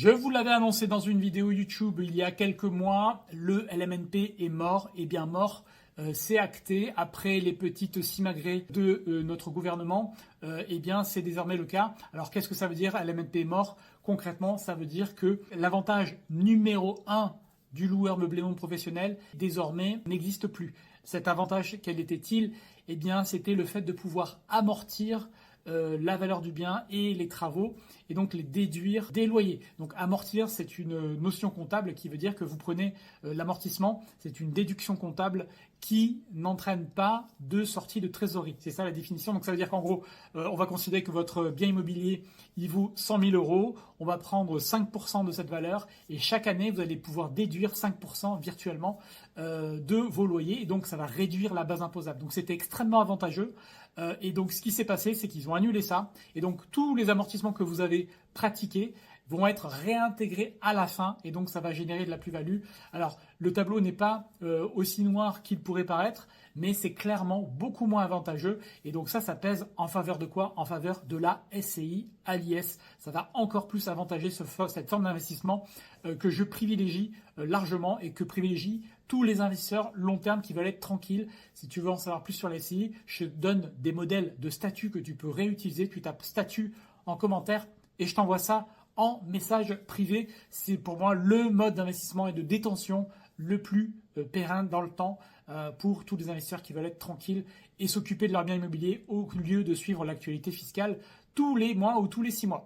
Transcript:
Je vous l'avais annoncé dans une vidéo YouTube il y a quelques mois, le LMNP est mort, et bien mort, c'est acté après les petites simagrées de notre gouvernement, et bien c'est désormais le cas. Alors qu'est-ce que ça veut dire LMNP est mort? Concrètement, ça veut dire que l'avantage numéro 1 du loueur meublé non professionnel désormais n'existe plus. Cet avantage, quel était-il? Eh bien c'était le fait de pouvoir amortir la valeur du bien et les travaux et donc les déduire des loyers. Donc amortir, c'est une notion comptable qui veut dire que vous prenez l'amortissement, c'est une déduction comptable qui n'entraîne pas de sortie de trésorerie. C'est ça la définition. Donc ça veut dire qu'en gros, on va considérer que votre bien immobilier, il vaut 100 000 euros, on va prendre 5% de cette valeur et chaque année, vous allez pouvoir déduire 5% virtuellement de vos loyers et donc ça va réduire la base imposable. Donc c'était extrêmement avantageux. Et donc ce qui s'est passé, c'est qu'ils ont annulé ça. Et donc tous les amortissements que vous avez pratiqués vont être réintégrés à la fin. Et donc ça va générer de la plus-value. Alors le tableau n'est pas aussi noir qu'il pourrait paraître, mais c'est clairement beaucoup moins avantageux. Et donc ça pèse en faveur de quoi? En faveur de la SCI à l'IS. Ça va encore plus avantager cette forme d'investissement que je privilégie largement et que privilégient tous les investisseurs long terme qui veulent être tranquilles. Si tu veux en savoir plus sur la SCI, je te donne des modèles de statut que tu peux réutiliser. Tu tapes statut en commentaire et je t'envoie ça en message privé. C'est pour moi le mode d'investissement et de détention le plus pérenne dans le temps pour tous les investisseurs qui veulent être tranquilles et s'occuper de leur bien immobilier au lieu de suivre l'actualité fiscale tous les mois ou tous les 6 mois.